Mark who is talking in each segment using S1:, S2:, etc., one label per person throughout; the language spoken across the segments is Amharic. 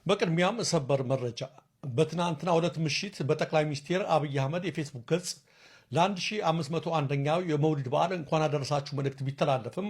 S1: በቅድሚያም ሰበር መረጃ በትናንትናው ዕለት ምሽት በጠቅላይ ሚኒስትር አብይ አህመድ የፌስቡክ ገጽ ለ1501ኛው የመውሊድ በዓል እንኳን አደረሳችሁ መልእክት ቢተላለፍም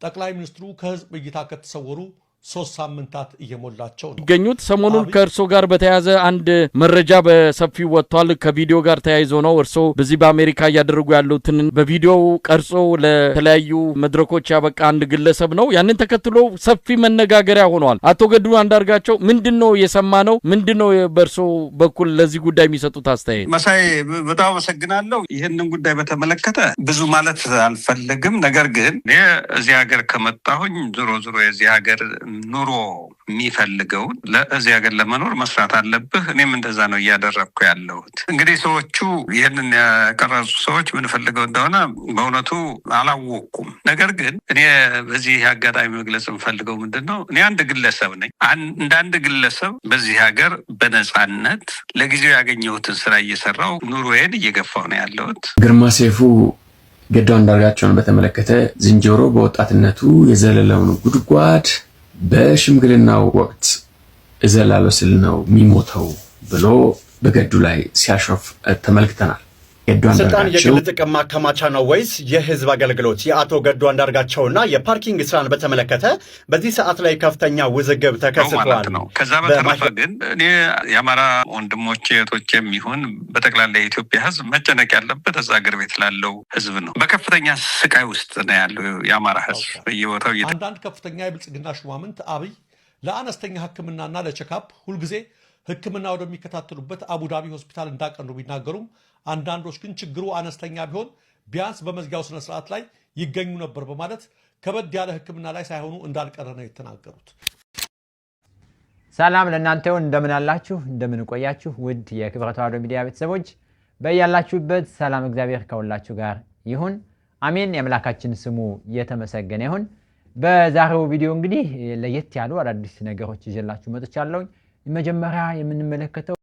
S1: ጠቅላይ ሚኒስትሩ ከህዝብ እይታ ከተሰወሩ 3 ሳምንታት እየሞላቸው ነው
S2: ይገኙት። ሰሞኑን ከእርሶ ጋር በተያያዘ አንድ መረጃ በሰፊው ወጥቷል። ከቪዲዮ ጋር ተያይዞ ነው እርሶ በዚህ በአሜሪካ ያደረጉ ያሉትን በቪዲዮ ቀርጾ ለተለያዩ መድረኮች ያበቃ አንድ ግለሰብ ነው። ያንን ተከትሎ ሰፊ መነጋገሪያ ሆኗል። አቶ ገዱ አንዳርጋቸው ምንድነው የሰማነው? ምንድነው በእርሶ በኩል ለዚህ ጉዳይ የሚሰጡት አስተያየት?
S3: መሳይ በጣም አመሰግናለሁ። ይሄንን ጉዳይ በተመለከተ ብዙ ማለት አልፈልግም። ነገር ግን እኔ እዚህ ሀገር ከመጣሁኝ ዞሮ የዚህ ሀገር ኑሮ የሚፈልገው ለዚህ ሀገር ለመኖር መስራት አለብህ። እኔም እንደዛ ነው እያደረግኩ ያለሁት። እንግዲህ ሰዎቹ ይህንን ያቀረጹ ሰዎች ምን ፈልገው እንደሆነ በእውነቱ አላወቅኩም። ነገር ግን እኔ በዚህ አጋጣሚ መግለጽ የምፈልገው ምንድን ነው፣ እኔ አንድ ግለሰብ ነኝ። እንደ አንድ ግለሰብ በዚህ ሀገር በነፃነት ለጊዜው ያገኘሁትን ስራ እየሰራው ኑሮዬን እየገፋው ነው ያለሁት።
S4: ግርማ ሰይፉ ገዱ አንዳርጋቸውን በተመለከተ ዝንጀሮ በወጣትነቱ የዘለለውን ጉድጓድ በሽምግልናው ወቅት እዘላለሁ ስል ነው የሚሞተው ብሎ በገዱ ላይ ሲያሾፍ ተመልክተናል። ገዱ
S5: አንዳርጋቸው ስልጣን የግል ጥቅም ማከማቻ ነው ወይስ የህዝብ አገልግሎት? የአቶ ገዱ አንዳርጋቸውና የፓርኪንግ ስራን በተመለከተ በዚህ ሰዓት ላይ ከፍተኛ ውዝግብ ተከስቷል
S3: ነው። ከዛ በተረፈ ግን እኔ የአማራ ወንድሞቼ እህቶቼም ይሁን በጠቅላላ የኢትዮጵያ ህዝብ መጨነቅ ያለበት እዛ አገር ቤት ላለው ህዝብ ነው። በከፍተኛ ስቃይ ውስጥ ነው ያለው የአማራ ህዝብ በየቦታው።
S1: አንዳንድ ከፍተኛ የብልጽግና ሹማምንት አብይ ለአነስተኛ ህክምናና ለቼካፕ ሁልጊዜ ህክምና ወደሚከታተሉበት አቡዳቢ ሆስፒታል እንዳቀኑ ቢናገሩም አንዳንዶች ግን ችግሩ አነስተኛ ቢሆን ቢያንስ በመዝጊያው ስነ ስርዓት ላይ ይገኙ ነበር በማለት ከበድ ያለ ህክምና ላይ ሳይሆኑ እንዳልቀረ ነው የተናገሩት።
S6: ሰላም ለእናንተ ይሁን። እንደምን አላችሁ? እንደምን ቆያችሁ? ውድ የክብረ ተዋሕዶ ሚዲያ ቤተሰቦች በያላችሁበት ሰላም እግዚአብሔር ከሁላችሁ ጋር ይሁን፣ አሜን። የአምላካችን ስሙ የተመሰገነ ይሁን። በዛሬው ቪዲዮ እንግዲህ ለየት ያሉ አዳዲስ ነገሮች ይዤላችሁ መጥቻለሁ። መጀመሪያ የምንመለከተው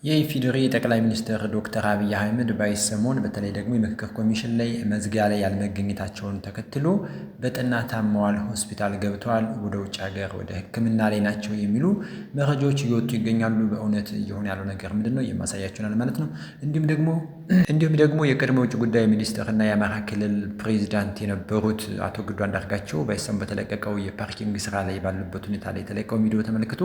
S7: የኢፌዴሪ ጠቅላይ ሚኒስትር ዶክተር አብይ አህመድ ባይሰሞን በተለይ ደግሞ የምክክር ኮሚሽን ላይ መዝጊያ ላይ ያለመገኘታቸውን ተከትሎ በጠና ታመዋል፣ ሆስፒታል ገብተዋል፣ ወደ ውጭ ሀገር ወደ ሕክምና ላይ ናቸው የሚሉ መረጃዎች እየወጡ ይገኛሉ። በእውነት እየሆነ ያለው ነገር ምንድነው የማሳያችሁናል ማለት ነው። እንዲሁም ደግሞ የቀድሞ ውጭ ጉዳይ ሚኒስትርና የአማራ ክልል ፕሬዚዳንት የነበሩት አቶ ገዱ አንዳርጋቸው ባይሰሞን በተለቀቀው የፓርኪንግ ስራ ላይ ባሉበት ሁኔታ ላይ የተለቀቀው ቪዲዮ ተመልክቶ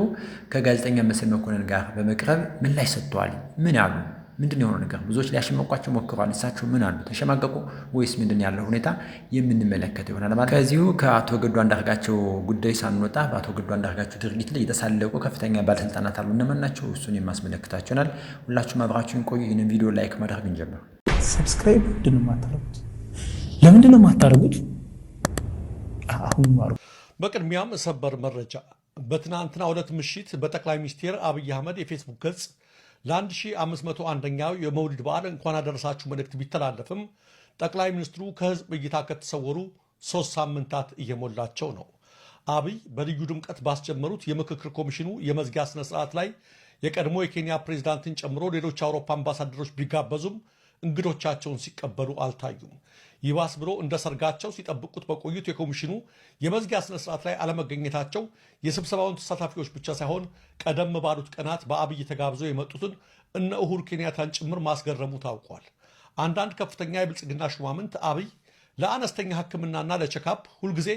S7: ከጋዜጠኛ መሰል መኮንን ጋር በመቅረብ ምላሽ ሰጥተዋል። ምን አሉ? ምንድን የሆነው ነገር? ብዙዎች ሊያሸማቋቸው ሞክረዋል። እሳቸው ምን አሉ? ተሸማቀቁ ወይስ ምንድን ያለው ሁኔታ የምንመለከተው ይሆናል ማለት። ከዚሁ ከአቶ ገዱ አንዳርጋቸው ጉዳይ ሳንወጣ በአቶ ገዱ አንዳርጋቸው ድርጊት ላይ የተሳለቁ ከፍተኛ ባለስልጣናት አሉ። እነማን ናቸው? እሱን የማስመለክታችሁ ይሆናል። ሁላችሁም አብራችሁን ቆዩ። ይህንን ቪዲዮ ላይክ ማድረግ እንጀምር።
S8: ሰብስክራይብ ምንድን ነው የማታደርጉት? ለምንድን ነው የማታደርጉት? አሁን ማሩ።
S1: በቅድሚያም ሰበር መረጃ በትናንትናው ዕለት ምሽት በጠቅላይ ሚኒስትር አብይ አህመድ የፌስቡክ ገጽ ለ1501ኛው የመውሊድ በዓል እንኳን አደረሳችሁ መልእክት ቢተላለፍም ጠቅላይ ሚኒስትሩ ከህዝብ እይታ ከተሰወሩ 3 ሳምንታት እየሞላቸው ነው። አብይ በልዩ ድምቀት ባስጀመሩት የምክክር ኮሚሽኑ የመዝጊያ ስነ ስርዓት ላይ የቀድሞ የኬንያ ፕሬዝዳንትን ጨምሮ ሌሎች የአውሮፓ አምባሳደሮች ቢጋበዙም እንግዶቻቸውን ሲቀበሉ አልታዩም። ይባስ ብሎ እንደ ሰርጋቸው ሲጠብቁት በቆዩት የኮሚሽኑ የመዝጊያ ስነ ስርዓት ላይ አለመገኘታቸው የስብሰባውን ተሳታፊዎች ብቻ ሳይሆን ቀደም ባሉት ቀናት በአብይ ተጋብዘው የመጡትን እነ ኡሁሩ ኬንያታን ጭምር ማስገረሙ ታውቋል። አንዳንድ ከፍተኛ የብልጽግና ሹማምንት አብይ ለአነስተኛ ህክምናና ለቼካፕ ሁልጊዜ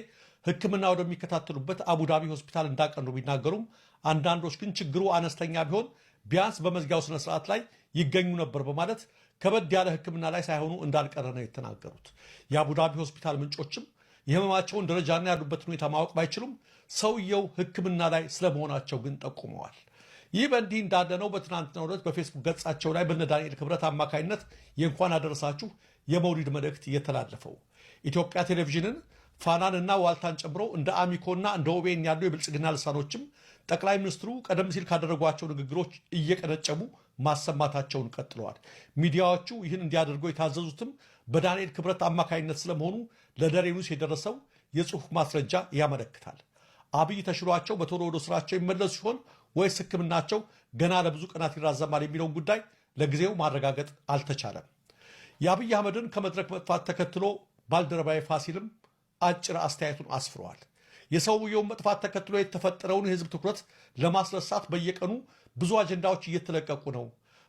S1: ህክምና ወደሚከታተሉበት አቡዳቢ ሆስፒታል እንዳቀኑ ቢናገሩም አንዳንዶች ግን ችግሩ አነስተኛ ቢሆን ቢያንስ በመዝጊያው ስነ ስርዓት ላይ ይገኙ ነበር በማለት ከበድ ያለ ህክምና ላይ ሳይሆኑ እንዳልቀረ ነው የተናገሩት። የአቡዳቢ ሆስፒታል ምንጮችም የህመማቸውን ደረጃና ያሉበት ሁኔታ ማወቅ ባይችሉም ሰውየው ህክምና ላይ ስለመሆናቸው ግን ጠቁመዋል። ይህ በእንዲህ እንዳለ ነው በትናንትናው ዕለት በፌስቡክ ገጻቸው ላይ በነ ዳንኤል ክብረት አማካኝነት የእንኳን አደረሳችሁ የመውሊድ መልእክት የተላለፈው። ኢትዮጵያ ቴሌቪዥንን፣ ፋናንና ዋልታን ጨምሮ እንደ አሚኮና እንደ ኦቤን ያሉ የብልጽግና ልሳኖችም ጠቅላይ ሚኒስትሩ ቀደም ሲል ካደረጓቸው ንግግሮች እየቀነጨቡ ማሰማታቸውን ቀጥለዋል። ሚዲያዎቹ ይህን እንዲያደርጉ የታዘዙትም በዳንኤል ክብረት አማካኝነት ስለመሆኑ ለደሬ ኒውስ የደረሰው የጽሑፍ ማስረጃ ያመለክታል። አብይ ተሽሏቸው በቶሎ ወደ ስራቸው ይመለሱ ሲሆን ወይስ ህክምናቸው ገና ለብዙ ቀናት ይራዘማል የሚለውን ጉዳይ ለጊዜው ማረጋገጥ አልተቻለም። የአብይ አህመድን ከመድረክ መጥፋት ተከትሎ ባልደረባዬ ፋሲልም አጭር አስተያየቱን አስፍረዋል። የሰውየውን መጥፋት ተከትሎ የተፈጠረውን የህዝብ ትኩረት ለማስረሳት በየቀኑ ብዙ አጀንዳዎች እየተለቀቁ ነው።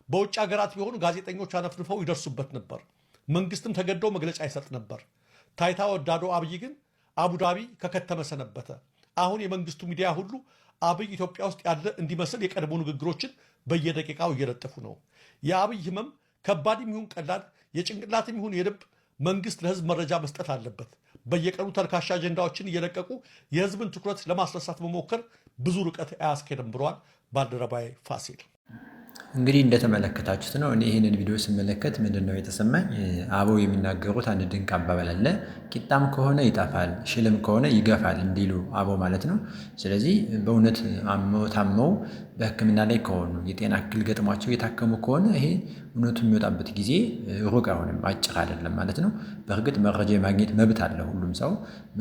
S1: በውጭ ሀገራት ቢሆኑ ጋዜጠኞች አነፍንፈው ይደርሱበት ነበር። መንግስትም ተገደው መግለጫ ይሰጥ ነበር። ታይታ ወዳዶ አብይ ግን አቡዳቢ ከከተመ ሰነበተ። አሁን የመንግስቱ ሚዲያ ሁሉ አብይ ኢትዮጵያ ውስጥ ያለ እንዲመስል የቀድሞ ንግግሮችን በየደቂቃው እየለጠፉ ነው። የአብይ ህመም ከባድም ይሁን ቀላል፣ የጭንቅላትም ይሁን የልብ መንግስት ለህዝብ መረጃ መስጠት አለበት። በየቀኑ ተልካሻ አጀንዳዎችን እየለቀቁ የህዝብን ትኩረት ለማስረሳት መሞከር ብዙ ርቀት አያስኬድም ብሏል ባልደረባዬ ፋሲል።
S7: እንግዲህ እንደተመለከታችሁት ነው። እኔ ይህንን ቪዲዮ ስመለከት ምንድን ነው የተሰማኝ? አበው የሚናገሩት አንድ ድንቅ አባባል አለ። ቂጣም ከሆነ ይጠፋል፣ ሽልም ከሆነ ይገፋል እንዲሉ አበው ማለት ነው። ስለዚህ በእውነት ታመው በሕክምና ላይ ከሆኑ የጤና እክል ገጥሟቸው የታከሙ ከሆነ ይሄ እውነቱ የሚወጣበት ጊዜ ሩቅ አይሆንም፣ አጭር አይደለም ማለት ነው። በእርግጥ መረጃ የማግኘት መብት አለ ሁሉም ሰው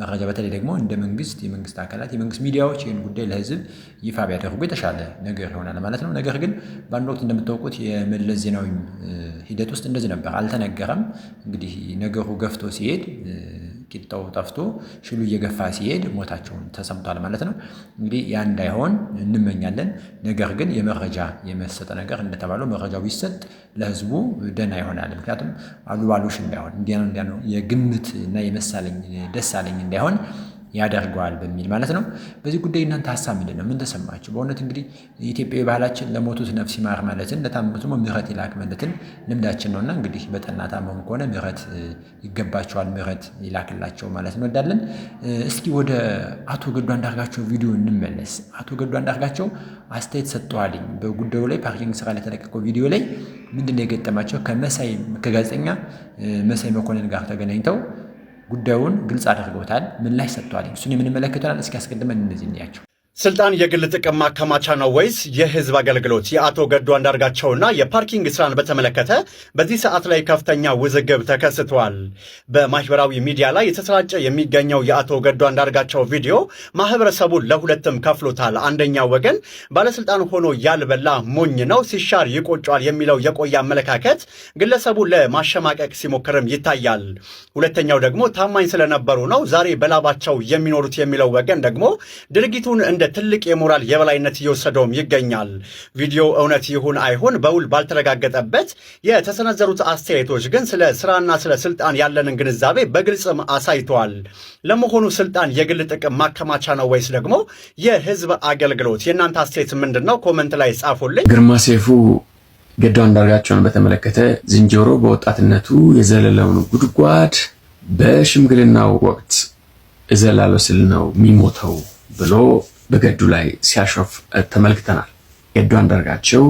S7: መረጃ፣ በተለይ ደግሞ እንደ መንግስት የመንግስት አካላት የመንግስት ሚዲያዎች ይህን ጉዳይ ለህዝብ ይፋ ቢያደርጉ የተሻለ ነገር ይሆናል ማለት ነው። ነገር ግን በአንድ ወቅት እንደምታውቁት የመለስ ዜናዊ ሂደት ውስጥ እንደዚህ ነበር፣ አልተነገረም። እንግዲህ ነገሩ ገፍቶ ሲሄድ ቂጣው ጠፍቶ ሽሉ እየገፋ ሲሄድ ሞታቸውን ተሰምቷል ማለት ነው። እንግዲህ ያ እንዳይሆን እንመኛለን። ነገር ግን የመረጃ የመሰጠ ነገር እንደተባለው መረጃው ቢሰጥ ለህዝቡ ደህና ይሆናል። ምክንያቱም አሉባሉሽ እንዳይሆን እንዲያ ነው የግምት እና የመሳለኝ ደሳለኝ እንዳይሆን ያደርገዋል በሚል ማለት ነው። በዚህ ጉዳይ እናንተ ሀሳብ ምንድን ነው? ምን ተሰማችሁ? በእውነት እንግዲህ የኢትዮጵያዊ ባህላችን ለሞቱት ነፍስ ይማር ማለትን ለታመሙት ምህረት ይላክ ማለትን ልምዳችን ነውና እንግዲህ በጠና ታመሙ ከሆነ ምህረት ይገባቸዋል፣ ምህረት ይላክላቸው ማለት እንወዳለን። እስኪ ወደ አቶ ገዱ አንዳርጋቸው ቪዲዮ እንመለስ። አቶ ገዱ አንዳርጋቸው አስተያየት ሰጥተዋልኝ በጉዳዩ ላይ ፓርኪንግ ስራ ላይ የተለቀቀው ቪዲዮ ላይ ምንድን ነው የገጠማቸው? ከጋዜጠኛ መሳይ መኮንን ጋር ተገናኝተው ጉዳዩን ግልጽ አድርገውታል፣ ምላሽ ሰጥተዋል። እሱን የምንመለከተናል። እስኪ አስቀድመን እነዚህ እንያቸው።
S5: ስልጣን የግል ጥቅም ማከማቻ ነው ወይስ የህዝብ አገልግሎት? የአቶ ገዱ አንዳርጋቸውና የፓርኪንግ ስራን በተመለከተ በዚህ ሰዓት ላይ ከፍተኛ ውዝግብ ተከስቷል። በማህበራዊ ሚዲያ ላይ የተሰራጨ የሚገኘው የአቶ ገዱ አንዳርጋቸው ቪዲዮ ማህበረሰቡን ለሁለትም ከፍሎታል። አንደኛው ወገን ባለስልጣን ሆኖ ያልበላ ሞኝ ነው፣ ሲሻር ይቆጫል የሚለው የቆየ አመለካከት ግለሰቡን ለማሸማቀቅ ሲሞክርም ይታያል። ሁለተኛው ደግሞ ታማኝ ስለነበሩ ነው ዛሬ በላባቸው የሚኖሩት የሚለው ወገን ደግሞ ድርጊቱን እንደ ትልቅ የሞራል የበላይነት እየወሰደውም ይገኛል። ቪዲዮ እውነት ይሁን አይሁን በውል ባልተረጋገጠበት የተሰነዘሩት አስተያየቶች ግን ስለ ስራና ስለ ስልጣን ያለንን ግንዛቤ በግልጽም አሳይተዋል። ለመሆኑ ስልጣን የግል ጥቅም ማከማቻ ነው ወይስ ደግሞ የህዝብ አገልግሎት? የእናንተ አስተያየት ምንድን ነው? ኮመንት ላይ ጻፉልኝ።
S4: ግርማ ሰይፉ ገዱ አንዳርጋቸውን በተመለከተ ዝንጀሮ በወጣትነቱ የዘለለውን ጉድጓድ በሽምግልናው ወቅት እዘላለሁ ስል ነው የሚሞተው ብሎ በገዱ ላይ ሲያሾፍ ተመልክተናል። ገዱ አንዳርጋቸው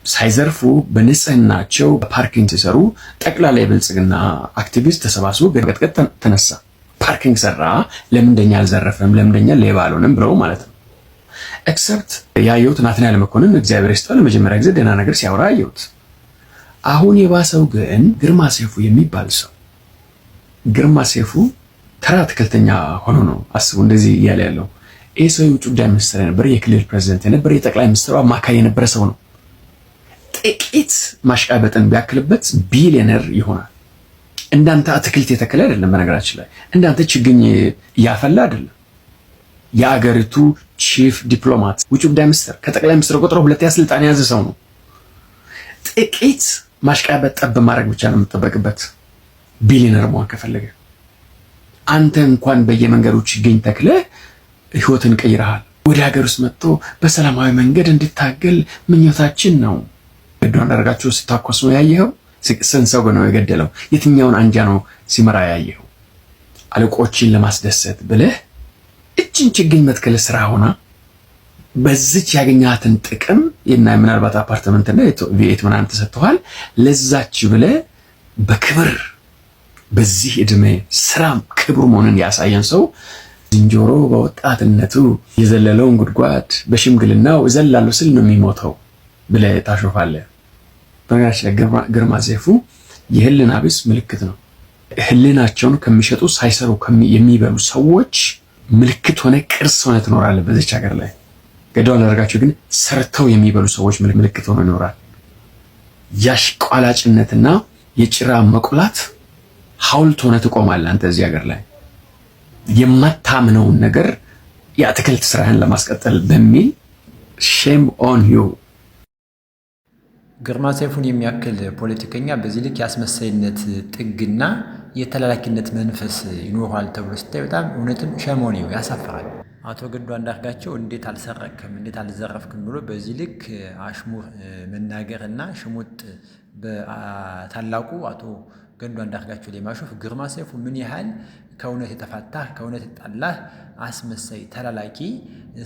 S4: ሳይዘርፉ በንጽህናቸው ፓርኪንግ ሲሰሩ ጠቅላላ የብልጽግና አክቲቪስት ተሰባስቦ ገጥቀጥ ተነሳ። ፓርኪንግ ሰራ፣ ለምንደኛ አልዘረፈም፣ ለምንደኛ ሌባ አልሆነም ብለው ማለት ነው። ኤክሰፕት ያየሁት ናትናኤል መኮንን እግዚአብሔር ይስጠው ለመጀመሪያ ጊዜ ደህና ነገር ሲያወራ አየሁት። አሁን የባሰው ግን ግርማ ሰይፉ የሚባል ሰው ግርማ ሰይፉ ተራ አትክልተኛ ሆኖ ነው አስቡ እንደዚህ እያለ ያለው። ይህ ሰው የውጭ ጉዳይ ሚኒስትር የነበረ፣ የክልል ፕሬዚደንት የነበረ፣ የጠቅላይ ሚኒስትሩ አማካሪ የነበረ ሰው ነው። ጥቂት ማሽቃበጥን ቢያክልበት ቢሊዮነር ይሆናል። እንዳንተ አትክልት የተከለ አይደለም። በነገራችን ላይ እንዳንተ ችግኝ እያፈላ አይደለም። የአገሪቱ ቺፍ ዲፕሎማት፣ ውጭ ጉዳይ ሚኒስትር፣ ከጠቅላይ ሚኒስትር ቆጥሮ ሁለተኛ ስልጣን የያዘ ሰው ነው። ጥቂት ማሽቃበጥ ጠብ ማድረግ ብቻ ነው የምጠበቅበት ቢሊዮነር መሆን ከፈለገ። አንተ እንኳን በየመንገዱ ችግኝ ተክለህ ህይወትን ቀይረሃል። ወደ ሀገር ውስጥ መጥቶ በሰላማዊ መንገድ እንድታገል ምኞታችን ነው። ገዱ አንዳርጋቸው ሲታኮስ ነው ያየኸው? ስንት ሰው ነው የገደለው? የትኛውን አንጃ ነው ሲመራ ያየኸው? አለቆችን ለማስደሰት ብለህ እችን ችግኝ መትከል ስራ ሆና በዚች ያገኛትን ጥቅም እና ምናልባት አፓርትመንትና ቪኤት ምናምን ተሰጥቷል። ለዛች ብለህ በክብር በዚህ እድሜ ስራ ክብሩ መሆንን ያሳየን ሰው ዝንጀሮ በወጣትነቱ የዘለለውን ጉድጓድ በሽምግልናው እዘላለሁ ስል ነው የሚሞተው ብለህ ታሾፋለህ። በነገራችን ላይ ግርማ ሰይፉ የህሊና ቢስ ምልክት ነው። ህሊናቸውን ከሚሸጡ ሳይሰሩ የሚበሉ ሰዎች ምልክት ሆነ ቅርስ ሆነ ትኖራለህ በዚች ሀገር ላይ። ገዱ አንዳርጋቸው ግን ሰርተው የሚበሉ ሰዎች ምልክት ሆነ ይኖራል። ያሽቋላጭነትና የጭራ መቁላት ሐውልት ሆነ ትቆማለህ አንተ እዚህ ሀገር ላይ። የማታምነውን ነገር የአትክልት ስራህን ለማስቀጠል በሚል ሼም ኦን ዩ።
S7: ግርማ ሰይፉን የሚያክል ፖለቲከኛ በዚህ ልክ ያስመሳይነት ጥግና የተላላኪነት መንፈስ ይኖራል ተብሎ ሲታይ በጣም እውነትም ሸሞን ነው፣ ያሳፍራል። አቶ ገዱ አንዳርጋቸው እንዴት አልሰረክም እንዴት አልዘረፍክም ብሎ በዚህ ልክ አሽሙር መናገርና ሽሙጥ በታላቁ አቶ ገዱ አንዳርጋቸው ላይ ማሾፍ ግርማ ሰይፉ ምን ያህል ከእውነት የተፋታህ ከእውነት የተጣላህ አስመሳይ ተላላኪ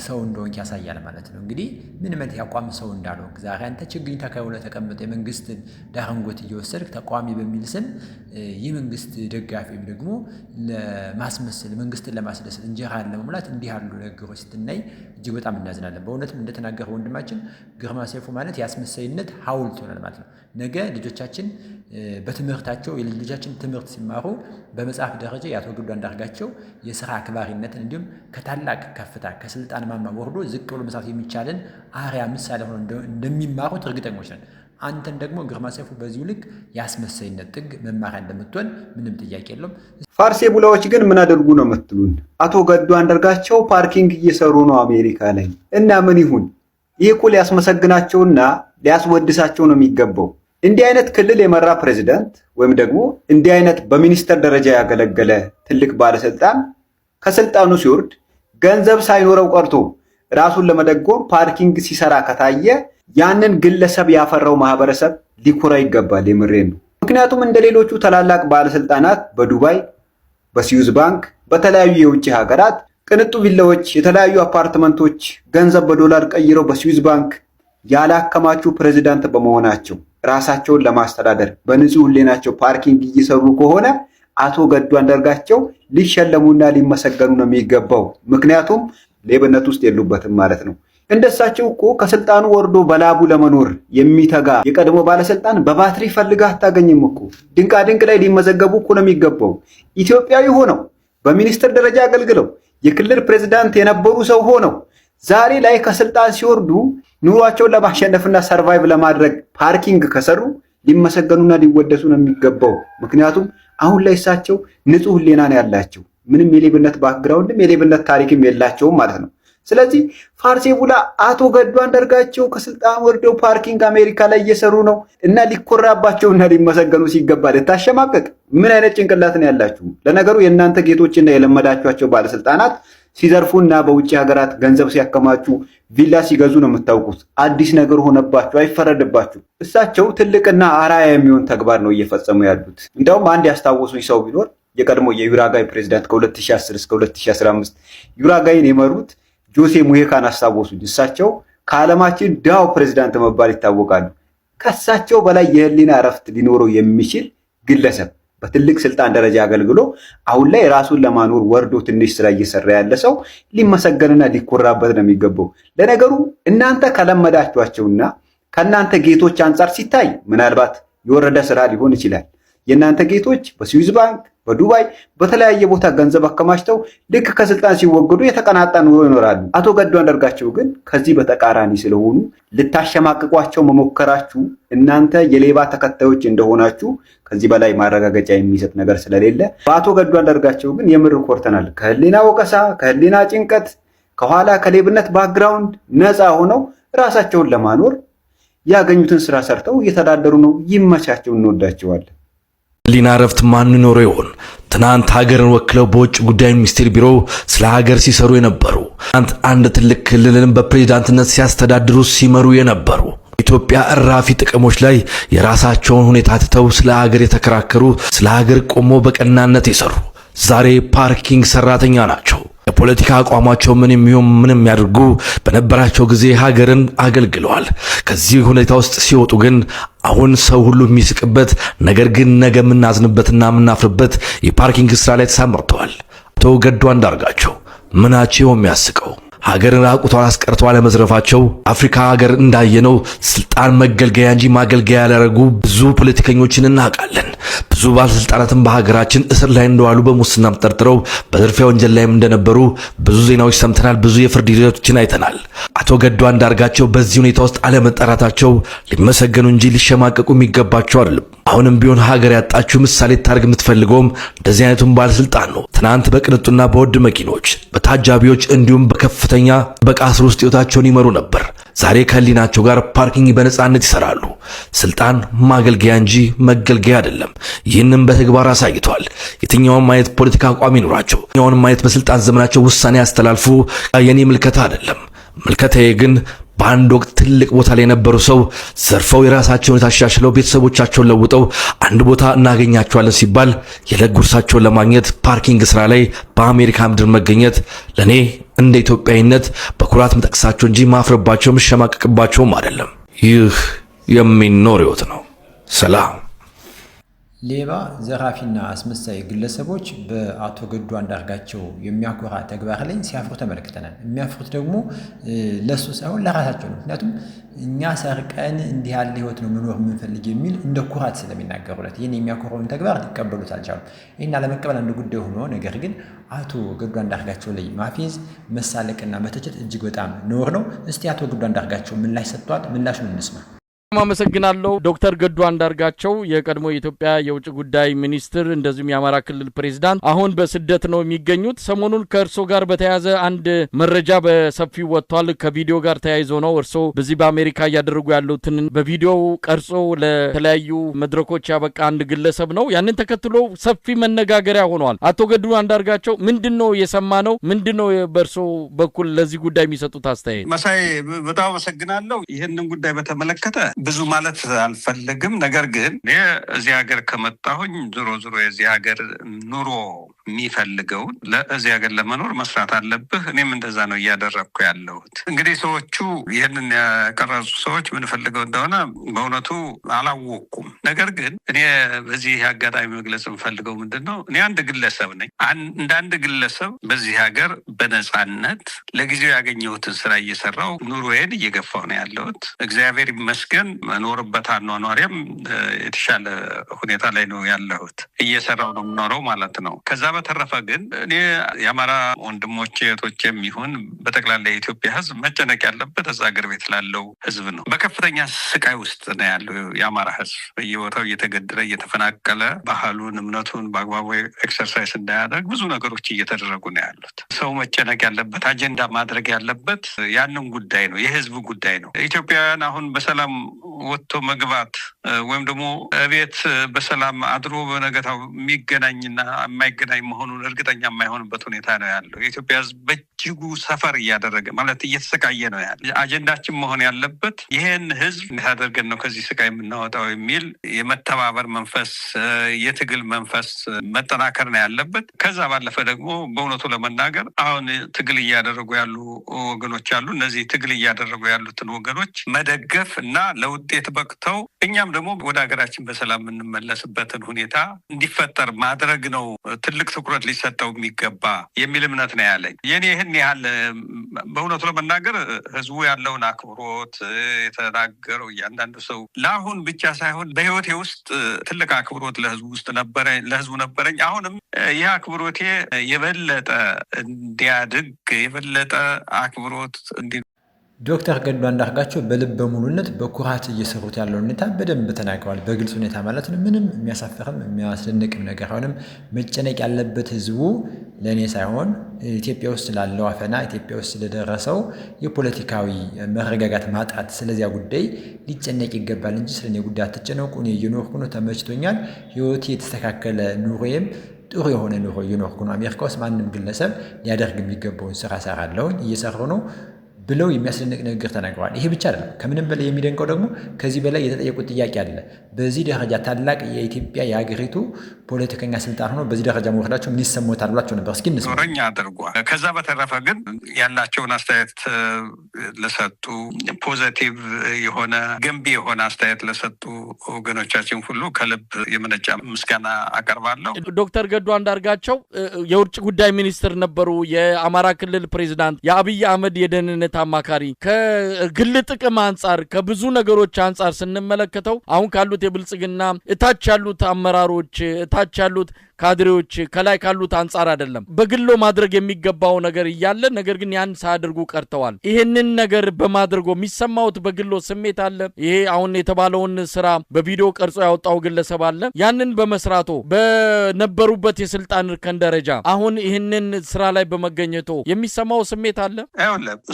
S7: ሰው እንደሆንክ ያሳያል ማለት ነው። እንግዲህ ምን ማለት ያቋም ሰው እንዳለው ዛሬ አንተ ችግኝ ተካይ ብለህ ተቀምጠ የመንግስት ዳህንጎት እየወሰድክ ተቋሚ በሚል ስም የመንግስት ደጋፊም ደግሞ ለማስመሰል መንግስትን ለማስደሰት እንጀራን ለመሙላት እንዲህ ያሉ ነገሮች ስትናይ እጅግ በጣም እናዝናለን። በእውነትም እንደተናገረ ወንድማችን ግርማ ሰይፉ ማለት ያስመሳይነት ሐውልት ይሆናል ማለት ነው። ነገ ልጆቻችን በትምህርታቸው የልጆቻችን ትምህርት ሲማሩ በመጽሐፍ ደረጃ የአቶ ገዱ አንዳርጋቸው የስራ አክባሪነትን እንዲሁም ከታላቅ ከፍታ ከስልጣን ማማ ወርዶ ዝቅ ብሎ መስራት የሚቻልን አርያ ምሳሌ ሆኖ እንደሚማሩት እርግጠኞች ነን። አንተን ደግሞ ግርማ ሰይፉ በዚሁ ልክ ያስመሳይነት ጥግ መማሪያ እንደምትሆን ምንም ጥያቄ የለውም።
S9: ፋርሴ ቡላዎች ግን ምን አደርጉ ነው የምትሉን? አቶ ገዱ አንዳርጋቸው ፓርኪንግ እየሰሩ ነው አሜሪካ ላይ እና ምን ይሁን? ይህ እኮ ሊያስመሰግናቸውና ሊያስወድሳቸው ነው የሚገባው። እንዲህ አይነት ክልል የመራ ፕሬዝዳንት ወይም ደግሞ እንዲህ አይነት በሚኒስተር ደረጃ ያገለገለ ትልቅ ባለስልጣን ከስልጣኑ ሲወርድ ገንዘብ ሳይኖረው ቀርቶ ራሱን ለመደጎም ፓርኪንግ ሲሰራ ከታየ ያንን ግለሰብ ያፈራው ማህበረሰብ ሊኮራ ይገባል። የምሬን ነው። ምክንያቱም እንደሌሎቹ ታላላቅ ባለስልጣናት በዱባይ፣ በስዊዝ ባንክ፣ በተለያዩ የውጭ ሀገራት ቅንጡ ቪላዎች፣ የተለያዩ አፓርትመንቶች ገንዘብ በዶላር ቀይረው በስዊዝ ባንክ ያላከማቹ ፕሬዝዳንት በመሆናቸው ራሳቸውን ለማስተዳደር በንጹህ ሕሊናቸው ፓርኪንግ እየሰሩ ከሆነ አቶ ገዱ አንዳርጋቸው ሊሸለሙና ሊመሰገኑ ነው የሚገባው። ምክንያቱም ሌብነት ውስጥ የሉበትም ማለት ነው። እንደሳቸው እኮ ከስልጣኑ ወርዶ በላቡ ለመኖር የሚተጋ የቀድሞ ባለስልጣን በባትሪ ፈልጋ አታገኝም እኮ። ድንቃ ድንቅ ላይ ሊመዘገቡ እኮ ነው የሚገባው። ኢትዮጵያዊ ሆነው በሚኒስትር ደረጃ አገልግለው የክልል ፕሬዝዳንት የነበሩ ሰው ሆነው ዛሬ ላይ ከስልጣን ሲወርዱ ኑሯቸውን ለማሸነፍና ሰርቫይቭ ለማድረግ ፓርኪንግ ከሰሩ ሊመሰገኑና ሊወደሱ ነው የሚገባው። ምክንያቱም አሁን ላይ እሳቸው ንጹህ ሕሊና ነው ያላቸው። ምንም የሌብነት ባክግራውንድም የሌብነት ታሪክም የላቸውም ማለት ነው። ስለዚህ ፋርሴ ቡላ አቶ ገዱ አንዳርጋቸው ከስልጣን ወርደው ፓርኪንግ አሜሪካ ላይ እየሰሩ ነው እና ሊኮራባቸውና ሊመሰገኑ ሲገባ ልታሸማቀቅ ምን አይነት ጭንቅላት ነው ያላችሁ? ለነገሩ የእናንተ ጌቶችና የለመዳችኋቸው ባለስልጣናት ሲዘርፉና በውጭ ሀገራት ገንዘብ ሲያከማቹ ቪላ ሲገዙ ነው የምታውቁት። አዲስ ነገር ሆነባችሁ አይፈረድባችሁ። እሳቸው ትልቅና አራያ የሚሆን ተግባር ነው እየፈጸሙ ያሉት። እንዲያውም አንድ ያስታወሱኝ ሰው ቢኖር የቀድሞ የዩራጋይ ፕሬዝዳንት ከ2010 እስከ 2015 ዩራጋይን የመሩት ጆሴ ሙሄካን አስታወሱኝ። እሳቸው ከዓለማችን ዳው ፕሬዝዳንት መባል ይታወቃሉ። ከእሳቸው በላይ የህሊና እረፍት ሊኖረው የሚችል ግለሰብ በትልቅ ስልጣን ደረጃ አገልግሎ አሁን ላይ ራሱን ለማኖር ወርዶ ትንሽ ስራ እየሰራ ያለ ሰው ሊመሰገንና ሊኮራበት ነው የሚገባው። ለነገሩ እናንተ ከለመዳችኋቸውና ከእናንተ ጌቶች አንጻር ሲታይ ምናልባት የወረደ ስራ ሊሆን ይችላል። የእናንተ ጌቶች በስዊዝ ባንክ፣ በዱባይ በተለያየ ቦታ ገንዘብ አከማችተው ልክ ከስልጣን ሲወገዱ የተቀናጣ ኑሮ ይኖራሉ። አቶ ገዱ አንዳርጋቸው ግን ከዚህ በተቃራኒ ስለሆኑ ልታሸማቅቋቸው መሞከራችሁ እናንተ የሌባ ተከታዮች እንደሆናችሁ ከዚህ በላይ ማረጋገጫ የሚሰጥ ነገር ስለሌለ በአቶ ገዱ አንዳርጋቸው ግን የምር ኮርተናል። ከህሊና ወቀሳ፣ ከህሊና ጭንቀት፣ ከኋላ ከሌብነት ባክግራውንድ ነፃ ሆነው ራሳቸውን ለማኖር ያገኙትን ስራ ሰርተው እየተዳደሩ ነው። ይመቻቸው። እንወዳቸዋለን።
S10: ህሊና እረፍት ማን ኖሮ ይሆን? ትናንት ሀገርን ወክለው በውጭ ጉዳይ ሚኒስቴር ቢሮ ስለ ሀገር ሲሰሩ የነበሩ፣ ትናንት አንድ ትልቅ ክልልን በፕሬዝዳንትነት ሲያስተዳድሩ ሲመሩ የነበሩ፣ ኢትዮጵያ እራፊ ጥቅሞች ላይ የራሳቸውን ሁኔታ ትተው ስለ ሀገር የተከራከሩ፣ ስለ ሀገር ቆሞ በቀናነት የሰሩ ዛሬ ፓርኪንግ ሰራተኛ ናቸው። የፖለቲካ አቋማቸው ምንም ይሁን ምንም ያድርጉ በነበራቸው ጊዜ ሀገርን አገልግለዋል። ከዚህ ሁኔታ ውስጥ ሲወጡ ግን አሁን ሰው ሁሉ የሚስቅበት ነገር ግን ነገ የምናዝንበትና የምናፍርበት የፓርኪንግ ስራ ላይ ተሰማርተዋል። አቶ ገዱ አንዳርጋቸው ምናቸው የሚያስቀው ሀገርን ራቁቷን አስቀርተው አለመዝረፋቸው አፍሪካ ሀገር እንዳየነው ስልጣን መገልገያ እንጂ ማገልገያ ያላረጉ ብዙ ፖለቲከኞችን እናውቃለን። ብዙ ባለስልጣናትን በሀገራችን እስር ላይ እንደዋሉ በሙስና ተጠርጥረው በዝርፊያ ወንጀል ላይም እንደነበሩ ብዙ ዜናዎች ሰምተናል። ብዙ የፍርድ ሂደቶችን አይተናል። አቶ ገዱ አንዳርጋቸው በዚህ ሁኔታ ውስጥ አለመጠራታቸው ሊመሰገኑ እንጂ ሊሸማቀቁ የሚገባቸው አይደለም። አሁንም ቢሆን ሀገር ያጣችው ምሳሌ ታርግ የምትፈልገውም እንደዚህ አይነቱን ባለስልጣን ነው። ትናንት በቅንጡና በውድ መኪኖች በታጃቢዎች እንዲሁም በከፍተኛ በቃስር ውስጥ ህይወታቸውን ይመሩ ነበር። ዛሬ ከህሊናቸው ጋር ፓርኪንግ በነጻነት ይሰራሉ። ስልጣን ማገልገያ እንጂ መገልገያ አይደለም። ይህንን በተግባር አሳይቷል። የትኛውም አይነት ፖለቲካ አቋም ይኖራቸው፣ የትኛውንም አይነት በስልጣን ዘመናቸው ውሳኔ ያስተላልፉ የኔ ምልከታ አይደለም። ምልከታዬ ግን በአንድ ወቅት ትልቅ ቦታ ላይ የነበሩ ሰው ዘርፈው የራሳቸውን ታሻሽለው ቤተሰቦቻቸውን ለውጠው አንድ ቦታ እናገኛቸዋለን ሲባል የዕለት ጉርሳቸውን ለማግኘት ፓርኪንግ ስራ ላይ በአሜሪካ ምድር መገኘት ለኔ እንደ ኢትዮጵያዊነት በኩራት መጠቅሳቸው እንጂ ማፍረባቸው መሸማቀቅባቸውም አይደለም። ይህ የሚኖር ህይወት ነው። ሰላም።
S7: ሌባ፣ ዘራፊና አስመሳይ ግለሰቦች በአቶ ገዱ አንዳርጋቸው የሚያኮራ ተግባር ላይ ሲያፍሩ ተመልክተናል። የሚያፍሩት ደግሞ ለሱ ሳይሆን ለራሳቸው ነው። ምክንያቱም እኛ ሰርቀን እንዲህ ያለ ህይወት ነው መኖር የምንፈልግ የሚል እንደ ኩራት ስለሚናገሩለት ይህን የሚያኮራውን ተግባር ሊቀበሉት አልቻሉም። ይህን አለመቀበል አንድ ጉዳይ ሆኖ፣ ነገር ግን አቶ ገዱ አንዳርጋቸው ላይ ማፌዝ፣ መሳለቅና መተቸት እጅግ በጣም ነውር ነው። እስቲ አቶ ገዱ አንዳርጋቸው ምላሽ ሰጥቷል። ምላሹን እንስማ።
S2: አመሰግናለሁ። ዶክተር ገዱ አንዳርጋቸው የቀድሞ የኢትዮጵያ የውጭ ጉዳይ ሚኒስትር እንደዚሁም የአማራ ክልል ፕሬዝዳንት አሁን በስደት ነው የሚገኙት። ሰሞኑን ከእርሶ ጋር በተያያዘ አንድ መረጃ በሰፊው ወጥቷል። ከቪዲዮ ጋር ተያይዞ ነው እርሶ በዚህ በአሜሪካ እያደረጉ ያሉትን በቪዲዮ ቀርጾ ለተለያዩ መድረኮች ያበቃ አንድ ግለሰብ ነው። ያንን ተከትሎ ሰፊ መነጋገሪያ ሆኗል። አቶ ገዱ አንዳርጋቸው ምንድነው የሰማነው? ምንድነው በእርሶ በኩል ለዚህ ጉዳይ የሚሰጡት አስተያየት?
S3: መሳይ በጣም አመሰግናለሁ። ይህንን ጉዳይ በተመለከተ ብዙ ማለት አልፈልግም። ነገር ግን እኔ እዚህ ሀገር ከመጣሁኝ ዞሮ የዚህ ሀገር ኑሮ የሚፈልገውን ለዚህ ሀገር ለመኖር መስራት አለብህ። እኔም እንደዛ ነው እያደረግኩ ያለሁት። እንግዲህ ሰዎቹ ይህንን ያቀረጹ ሰዎች ምንፈልገው እንደሆነ በእውነቱ አላወቁም። ነገር ግን እኔ በዚህ አጋጣሚ መግለጽ የምፈልገው ምንድን ነው፣ እኔ አንድ ግለሰብ ነኝ። እንደ አንድ ግለሰብ በዚህ ሀገር በነፃነት ለጊዜው ያገኘሁትን ስራ እየሰራው ኑሮዬን እየገፋው ነው ያለሁት። እግዚአብሔር ይመስገን መኖርበት አኗኗሪያም የተሻለ ሁኔታ ላይ ነው ያለሁት። እየሰራው ነው የምኖረው ማለት ነው። ከዛ በተረፈ ግን እኔ የአማራ ወንድሞቼ እህቶቼም ይሁን በጠቅላላ የኢትዮጵያ ሕዝብ መጨነቅ ያለበት እዛ ሀገር ቤት ላለው ሕዝብ ነው። በከፍተኛ ስቃይ ውስጥ ነው ያለው የአማራ ሕዝብ። በየቦታው እየተገደለ እየተፈናቀለ ባህሉን እምነቱን በአግባቡ ኤክሰርሳይዝ እንዳያደርግ ብዙ ነገሮች እየተደረጉ ነው ያሉት። ሰው መጨነቅ ያለበት አጀንዳ ማድረግ ያለበት ያንን ጉዳይ ነው፣ የሕዝብ ጉዳይ ነው። ኢትዮጵያውያን አሁን በሰላም ወጥቶ መግባት ወይም ደግሞ ቤት በሰላም አድሮ በነገታው የሚገናኝና የማይገናኝ መሆኑን እርግጠኛ የማይሆንበት ሁኔታ ነው ያለው። የኢትዮጵያ ህዝብ በእጅጉ ሰፈር እያደረገ ማለት እየተሰቃየ ነው ያለ። አጀንዳችን መሆን ያለበት ይህን ህዝብ እንዴት አድርገን ነው ከዚህ ስቃይ የምናወጣው የሚል የመተባበር መንፈስ፣ የትግል መንፈስ መጠናከር ነው ያለበት። ከዛ ባለፈ ደግሞ በእውነቱ ለመናገር አሁን ትግል እያደረጉ ያሉ ወገኖች አሉ። እነዚህ ትግል እያደረጉ ያሉትን ወገኖች መደገፍ እና ለውጤት በቅተው እኛም ደግሞ ወደ ሀገራችን በሰላም የምንመለስበትን ሁኔታ እንዲፈጠር ማድረግ ነው ትልቅ ትኩረት ሊሰጠው የሚገባ የሚል እምነት ነው ያለኝ። የኔ ይህን ያህል በእውነቱ ለመናገር ህዝቡ ያለውን አክብሮት የተናገረው እያንዳንዱ ሰው ለአሁን ብቻ ሳይሆን በህይወቴ ውስጥ ትልቅ አክብሮት ለህዝቡ ነበረኝ። አሁንም ይህ አክብሮቴ የበለጠ እንዲያድግ የበለጠ አክብሮት
S7: ዶክተር ገዱ አንዳርጋቸው በልበ ሙሉነት በኩራት እየሰሩት ያለው ሁኔታ በደንብ ተናግረዋል። በግልጽ ሁኔታ ማለት ነው። ምንም የሚያሳፍርም የሚያስደንቅም ነገር አሁንም መጨነቅ ያለበት ህዝቡ ለእኔ ሳይሆን ኢትዮጵያ ውስጥ ላለው አፈና፣ ኢትዮጵያ ውስጥ ስለደረሰው የፖለቲካዊ መረጋጋት ማጣት፣ ስለዚያ ጉዳይ ሊጨነቅ ይገባል እንጂ ስለ እኔ ጉዳይ አትጨነቁ፣ እኔ እየኖርኩ ነው፣ ተመችቶኛል፣ ህይወቴ የተስተካከለ ኑሮዬም ጥሩ የሆነ ኑሮ እየኖርኩ ነው። አሜሪካ ውስጥ ማንም ግለሰብ ሊያደርግ የሚገባውን ስራ ሰራለሁኝ፣ እየሰሩ ነው። ብለው የሚያስደንቅ ንግግር ተናግረዋል። ይሄ ብቻ አይደለም። ከምንም በላይ የሚደንቀው ደግሞ ከዚህ በላይ የተጠየቁት ጥያቄ አለ። በዚህ ደረጃ ታላቅ የኢትዮጵያ የሀገሪቱ ፖለቲከኛ ስልጣን ሆኖ በዚህ ደረጃ መውረዳቸው ምን ይሰማዎታል ብላቸው ነበር። እስኪ እንስማ።
S3: ዞረኛ አድርጓል። ከዛ በተረፈ ግን ያላቸውን አስተያየት ለሰጡ ፖዘቲቭ የሆነ ገንቢ የሆነ አስተያየት ለሰጡ ወገኖቻችን ሁሉ ከልብ የመነጫ ምስጋና አቀርባለሁ።
S2: ዶክተር ገዱ አንዳርጋቸው የውጭ ጉዳይ ሚኒስትር ነበሩ። የአማራ ክልል ፕሬዚዳንት፣ የአብይ አህመድ የደህንነት አማካሪ። ከግል ጥቅም አንጻር ከብዙ ነገሮች አንጻር ስንመለከተው አሁን ካሉት የብልጽግና እታች ያሉት አመራሮች እታች ያሉት ካድሬዎች ከላይ ካሉት አንጻር አይደለም በግሎ ማድረግ የሚገባው ነገር እያለ ነገር ግን ያን ሳያደርጉ ቀርተዋል። ይሄንን ነገር በማድረጎ የሚሰማውት በግሎ ስሜት አለ። ይሄ አሁን የተባለውን ስራ በቪዲዮ ቀርጾ ያወጣው ግለሰብ አለ። ያንን በመስራቶ በነበሩበት የስልጣን እርከን ደረጃ አሁን ይሄንን ስራ ላይ በመገኘቶ የሚሰማው ስሜት አለ።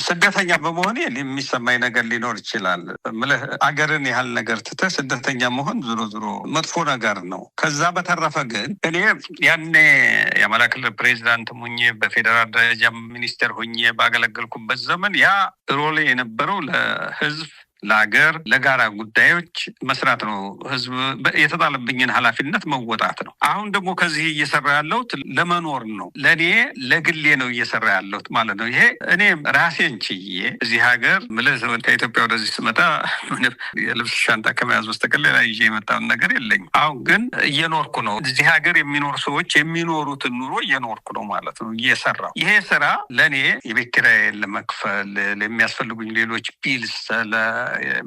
S3: ስደተኛ በመሆኔ የሚሰማኝ ነገር ሊኖር ይችላል። አገርን ያህል ነገር ትተህ ስደተኛ መሆን ዞሮ መጥፎ ነገር ነው። ከዛ በተረፈ ግን እኔ ያኔ የአማራ ክልል ፕሬዚዳንት ሆኜ በፌዴራል ደረጃ ሚኒስቴር ሆኜ ባገለገልኩበት ዘመን ያ ሮሌ የነበረው ለህዝብ፣ ለሀገር፣ ለጋራ ጉዳዮች መስራት ነው። ህዝብ የተጣለብኝን ኃላፊነት መወጣት ነው። አሁን ደግሞ ከዚህ እየሰራ ያለሁት ለመኖር ነው። ለእኔ ለግሌ ነው እየሰራ ያለሁት ማለት ነው። ይሄ እኔ ራሴን ችዬ እዚህ ሀገር ከኢትዮጵያ ወደዚህ ስመጣ የልብስ ሻንጣ ከመያዝ በስተቀር ሌላ ይዤ የመጣውን ነገር የለኝም። አሁን ግን እየኖርኩ ነው። እዚህ ሀገር የሚኖር ሰዎች የሚኖሩትን ኑሮ እየኖርኩ ነው ማለት ነው እየሰራው። ይሄ ስራ ለእኔ የቤት ኪራዬን ለመክፈል የሚያስፈልጉኝ ሌሎች ቢልስ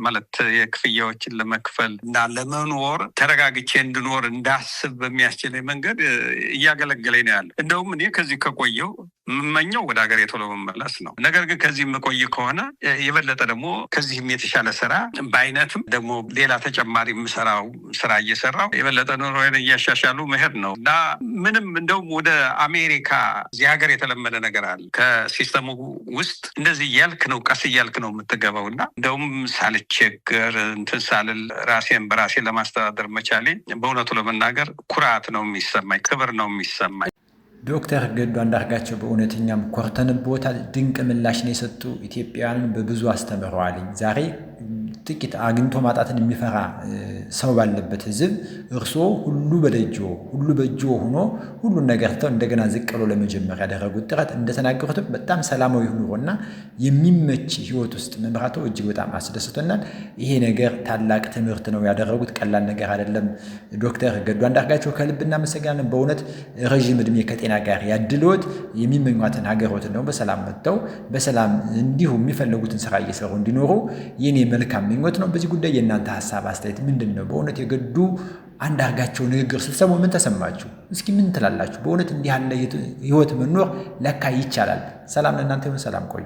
S3: ማለት የክፍያዎችን ለመክፈል እና ለመኖር ተረጋግቼ እንድኖር እንዳስብ በሚያስችለኝ መንገድ እያገለገለኝ ነው ያለው። እንደውም እኔ ከዚህ ከቆየው የምመኘው ወደ ሀገር ቶሎ መመለስ ነው። ነገር ግን ከዚህ የምቆይ ከሆነ የበለጠ ደግሞ ከዚህም የተሻለ ስራ በአይነትም ደግሞ ሌላ ተጨማሪ የምሰራው ስራ እየሰራው የበለጠ ኑሮዬን እያሻሻሉ መሄድ ነው እና ምንም እንደውም ወደ አሜሪካ እዚህ ሀገር የተለመደ ነገር አለ። ከሲስተሙ ውስጥ እንደዚህ እያልክ ነው ቀስ እያልክ ነው የምትገባው እና እንደውም ሳልቸገር እንትን ሳልል ራሴን በራሴ ለማስተዳደር መቻሌ በእውነቱ ለመናገር ኩራት ነው የሚሰማኝ፣ ክብር ነው የሚሰማኝ።
S7: ዶክተር ገዱ አንዳርጋቸው በእውነተኛም ኮርተንቦታል። ድንቅ ምላሽ ነው የሰጡ። ኢትዮጵያውያንን በብዙ አስተምረዋል። ዛሬ ጥቂት አግኝቶ ማጣትን የሚፈራ ሰው ባለበት ህዝብ እርስዎ ሁሉ በእጆ ሆኖ ሁሉን ነገር ትተው እንደገና ዝቅ ብሎ ለመጀመር ያደረጉት ጥረት እንደተናገሩትም በጣም ሰላማዊ ኑሮና የሚመች ህይወት ውስጥ መምራቶ እጅግ በጣም አስደስቶናል። ይሄ ነገር ታላቅ ትምህርት ነው ያደረጉት፣ ቀላል ነገር አይደለም። ዶክተር ገዱ አንዳርጋቸው ከልብ እናመሰግናለን። በእውነት ረዥም እድሜ ከጤና ጋር ያድልዎት። የሚመኟትን ሀገሮትን ደግሞ በሰላም መጥተው በሰላም እንዲሁ የሚፈልጉትን ስራ እየሰሩ እንዲኖሩ የኔ መልካም ምኞት ነው። በዚህ ጉዳይ የእናንተ ሀሳብ አስተያየት ምንድን ነው? በእውነት የገዱ አንዳርጋቸው ንግግር ስትሰሙ ምን ተሰማችሁ? እስኪ ምን ትላላችሁ? በእውነት እንዲህ ያለ ህይወት መኖር ለካ ይቻላል። ሰላም ለእናንተ ይሁን። ሰላም ቆዩ።